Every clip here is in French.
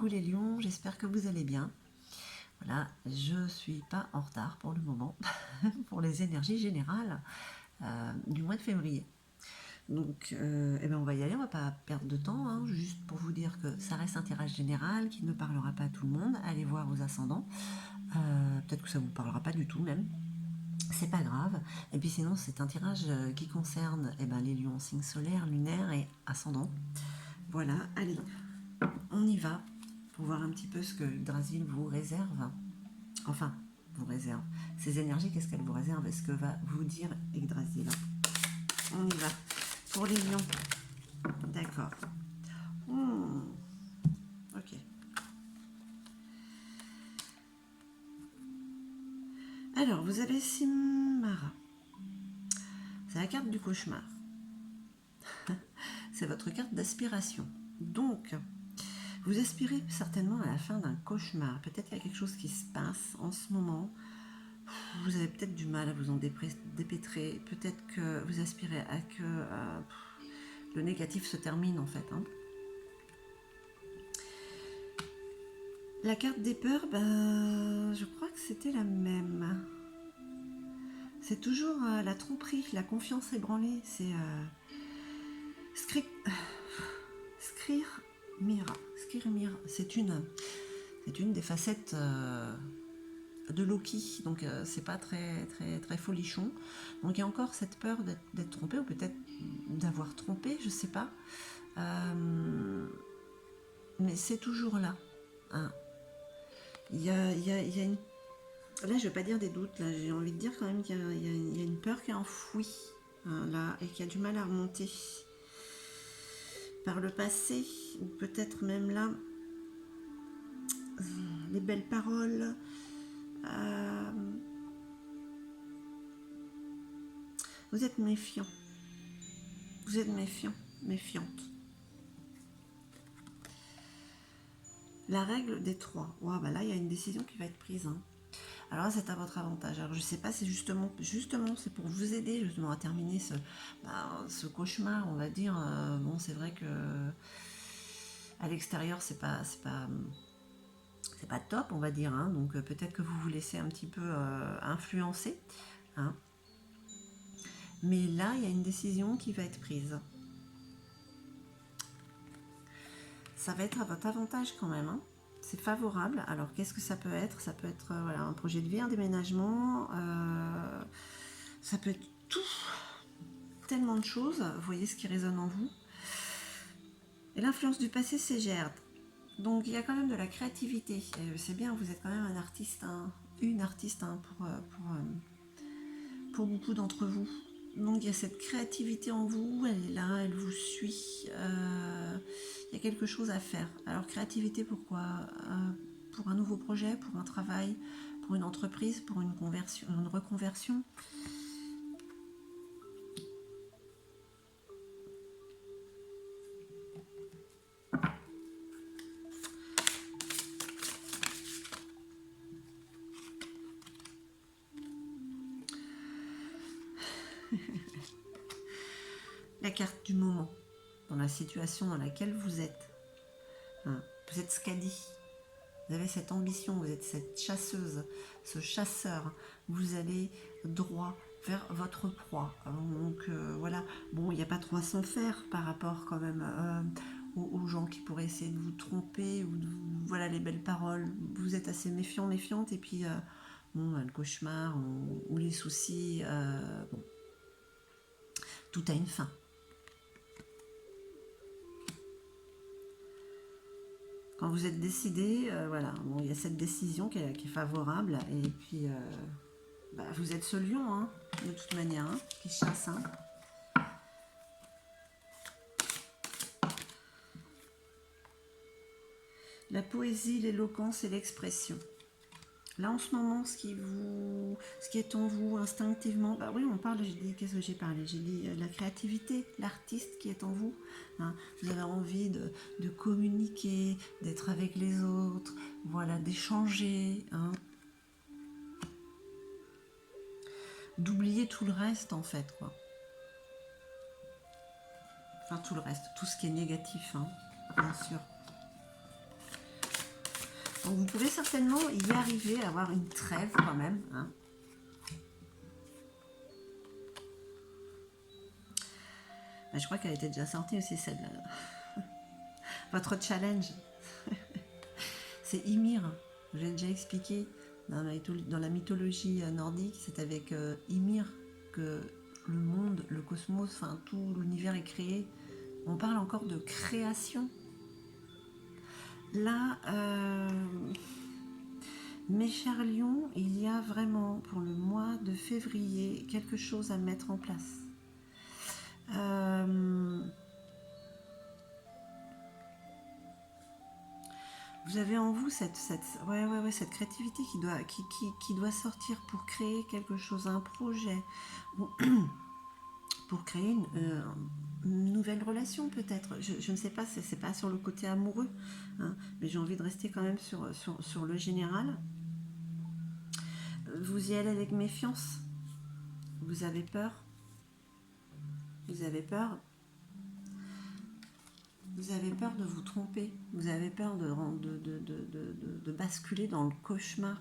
Coucou les lions, j'espère que vous allez bien. Voilà, je ne suis pas en retard pour le moment, pour les énergies générales du mois de février. Donc, eh ben on va y aller, on va pas perdre de temps, hein, juste pour vous dire que ça reste un tirage général qui ne parlera pas à tout le monde. Allez voir vos ascendants, peut-être que ça ne vous parlera pas du tout même. C'est pas grave. Et puis sinon, c'est un tirage qui concerne les lions, signes solaires, lunaires et ascendants. Voilà, allez, on y va pour voir un petit peu ce que Yggdrasil vous réserve. Enfin, vous réserve. Ces énergies, qu'est-ce qu'elles vous réservent? Est-ce que va vous dire Yggdrasil? On y va. Pour les lions. D'accord. Ok. Alors, vous avez Simara. C'est la carte du cauchemar. C'est votre carte d'aspiration. Donc, vous aspirez certainement à la fin d'un cauchemar. Peut-être qu'il y a quelque chose qui se passe en ce moment. Vous avez peut-être du mal à vous en dépêtrer. Peut-être que vous aspirez à que le négatif se termine en fait. Hein. La carte des peurs, je crois que c'était la même. C'est toujours la tromperie, la confiance ébranlée. C'est Skirmira. C'est une des facettes de Loki, donc c'est pas très folichon. Donc il y a encore cette peur d'être trompé, ou peut-être d'avoir trompé, je sais pas. Mais c'est toujours là. Hein. Il y a une... Là, je vais pas dire des doutes, là, j'ai envie de dire quand même qu'il y a une peur qui est enfouie, hein, là, et qui a du mal à remonter. Par le passé, ou peut-être même là, les belles paroles, vous êtes méfiant. Vous êtes méfiant, méfiante. La règle des 3. Wow, là, il y a une décision qui va être prise. Hein. Alors là, c'est à votre avantage. Alors je ne sais pas, c'est justement c'est pour vous aider justement à terminer ce cauchemar, on va dire. Bon, c'est vrai que à l'extérieur, c'est pas top, on va dire. Hein. Donc peut-être que vous vous laissez un petit peu influencer. Hein. Mais là, il y a une décision qui va être prise. Ça va être à votre avantage quand même. Hein. C'est favorable. Alors, qu'est-ce que ça peut être? Ça peut être voilà, un projet de vie, un déménagement. Ça peut être tout. Tellement de choses. Vous voyez ce qui résonne en vous. Et l'influence du passé, c'est Gerd. Donc, il y a quand même de la créativité. C'est bien, vous êtes quand même un artiste, hein, une artiste hein, pour beaucoup d'entre vous. Donc, il y a cette créativité en vous. Elle est là, elle vous suit. Il y a quelque chose à faire. Alors, créativité, pourquoi? Pour un nouveau projet, pour un travail, pour une entreprise, pour une reconversion. La carte du moment, dans la situation dans laquelle vous êtes. Hein, vous êtes Skadi. Vous avez cette ambition, vous êtes cette chasseuse, ce chasseur. Vous allez droit vers votre proie. Donc voilà, bon, il n'y a pas 300 faire par rapport quand même aux gens qui pourraient essayer de vous tromper, ou voilà les belles paroles. Vous êtes assez méfiant, méfiante, et puis bon, le cauchemar ou les soucis, bon, tout a une fin. Quand vous êtes décidé, voilà, bon, il y a cette décision qui est favorable, et puis vous êtes ce lion, hein, de toute manière, hein, qui chasse. Hein. La poésie, l'éloquence et l'expression. Là, en ce moment, ce qui est en vous instinctivement, oui, on parle, j'ai dit, qu'est-ce que j'ai parlé? J'ai dit la créativité, l'artiste qui est en vous. Hein. Vous avez envie de communiquer, d'être avec les autres, voilà, d'échanger, hein. D'oublier tout le reste, en fait, quoi. Enfin, tout le reste, tout ce qui est négatif, hein, bien sûr. Donc vous pouvez certainement y arriver, à avoir une trêve quand même. Hein. Ben, je crois qu'elle était déjà sortie aussi, celle votre challenge. C'est Ymir, j'ai déjà expliqué dans la mythologie nordique, c'est avec Ymir que le monde, le cosmos, enfin tout l'univers est créé. On parle encore de création. Là, mes chers lions, il y a vraiment pour le mois de février quelque chose à mettre en place. Vous avez en vous cette créativité qui doit sortir pour créer quelque chose, un projet, pour créer une nouvelle relation peut-être. Je ne sais pas, c'est pas sur le côté amoureux, hein, mais j'ai envie de rester quand même sur le général. Vous y allez avec méfiance. Vous avez peur. Vous avez peur. Vous avez peur de vous tromper. Vous avez peur de basculer dans le cauchemar.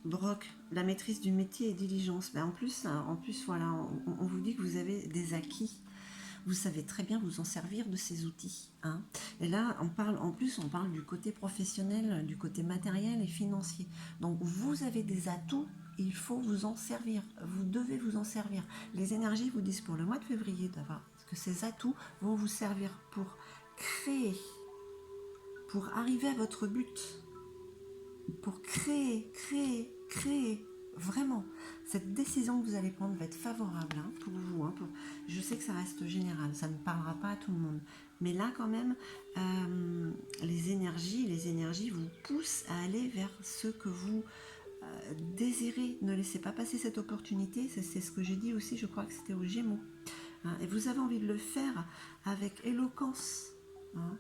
Broc, la maîtrise du métier et diligence. Ben en plus, voilà, on vous dit que vous avez des acquis. Vous savez très bien vous en servir de ces outils. Hein. Et là, on parle du côté professionnel, du côté matériel et financier. Donc, vous avez des atouts, il faut vous en servir. Vous devez vous en servir. Les énergies vous disent pour le mois de février d'avoir que ces atouts vont vous servir pour créer, pour arriver à votre but, pour créer. Vraiment, cette décision que vous allez prendre va être favorable hein, pour vous. Hein, je sais que ça reste général, ça ne parlera pas à tout le monde. Mais là, quand même, les énergies vous poussent à aller vers ce que vous désirez. Ne laissez pas passer cette opportunité. C'est ce que j'ai dit aussi, je crois que c'était aux Gémeaux. Hein, et vous avez envie de le faire avec éloquence. Hein,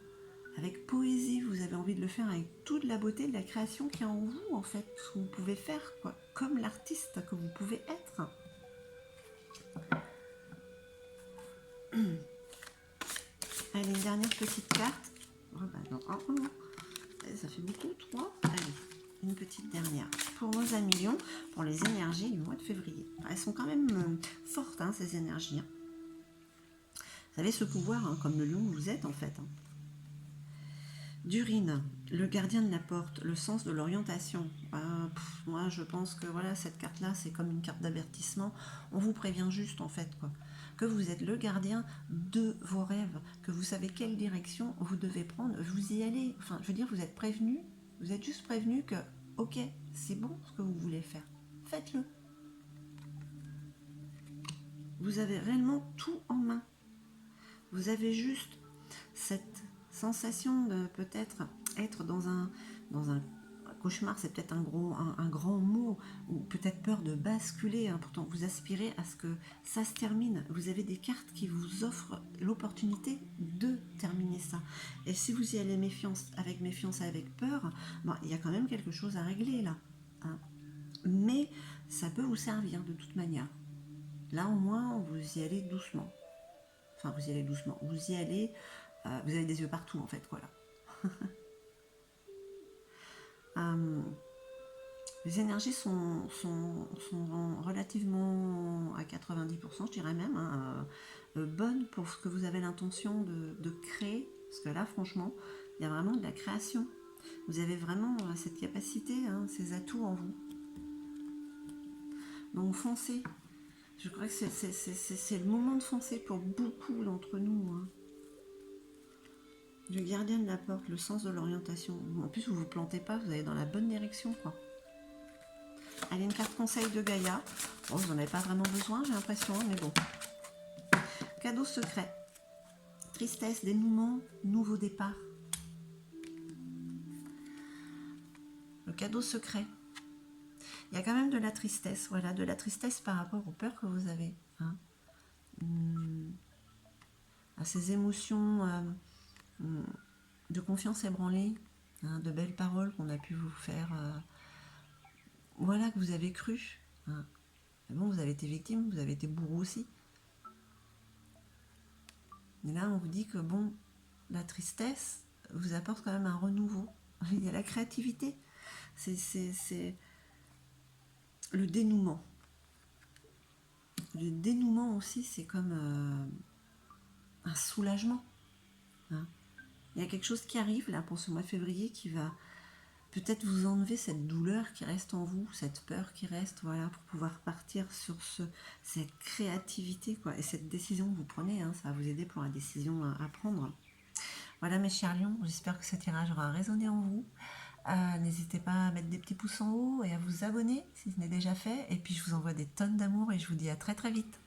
avec poésie, vous avez envie de le faire avec toute la beauté de la création qui est en vous, en fait, ce que vous pouvez faire, quoi, comme l'artiste que vous pouvez être. Allez, une dernière petite carte. Oh, bah non. Ça fait beaucoup, 3. Allez, une petite dernière. Pour nos amis lions, pour les énergies du mois de février. Elles sont quand même fortes, hein, ces énergies. Hein. Vous avez ce pouvoir, hein, comme le lion que vous êtes, en fait. Hein. D'urine, le gardien de la porte, le sens de l'orientation. Moi, je pense que voilà, cette carte-là, c'est comme une carte d'avertissement. On vous prévient juste, en fait, quoi, que vous êtes le gardien de vos rêves, que vous savez quelle direction vous devez prendre. Vous y allez. Enfin, je veux dire, vous êtes prévenu. Vous êtes juste prévenu que, ok, c'est bon ce que vous voulez faire. Faites-le. Vous avez réellement tout en main. Vous avez juste cette sensation de peut-être être dans un cauchemar, c'est peut-être un grand mot, ou peut-être peur de basculer. Hein. Pourtant, vous aspirez à ce que ça se termine. Vous avez des cartes qui vous offrent l'opportunité de terminer ça. Et si vous y allez avec méfiance, avec peur, il y a quand même quelque chose à régler là. Hein. Mais ça peut vous servir de toute manière. Là, au moins, vous y allez doucement. Enfin, vous y allez doucement. Vous y allez... vous avez des yeux partout, en fait, voilà. Les énergies sont relativement à 90%, je dirais même, hein, bonnes pour ce que vous avez l'intention de créer. Parce que là, franchement, il y a vraiment de la création. Vous avez vraiment cette capacité, hein, ces atouts en vous. Donc, foncez. Je crois que c'est le moment de foncer pour beaucoup d'entre nous. Hein. Le gardien de la porte, le sens de l'orientation. En plus, vous ne vous plantez pas, vous allez dans la bonne direction, quoi. Allez, une carte conseil de Gaïa. Bon, vous n'en avez pas vraiment besoin, j'ai l'impression, mais bon. Cadeau secret. Tristesse, dénouement, nouveau départ. Le cadeau secret. Il y a quand même de la tristesse, voilà, de la tristesse par rapport aux peurs que vous avez. Hein. À ces émotions de confiance ébranlée, hein, de belles paroles qu'on a pu vous faire... voilà, que vous avez cru. Hein. Mais bon, vous avez été victime, vous avez été bourreau aussi. Et là, on vous dit que bon, la tristesse vous apporte quand même un renouveau. Il y a la créativité. C'est le dénouement. Le dénouement aussi, c'est comme un soulagement. Hein. Il y a quelque chose qui arrive là pour ce mois de février qui va peut-être vous enlever cette douleur qui reste en vous, cette peur qui reste, voilà, pour pouvoir partir sur cette créativité, quoi. Et cette décision que vous prenez, hein, ça va vous aider pour la décision à prendre. Voilà mes chers lions, j'espère que ce tirage aura résonné en vous. N'hésitez pas à mettre des petits pouces en haut et à vous abonner si ce n'est déjà fait. Et puis je vous envoie des tonnes d'amour et je vous dis à très très vite.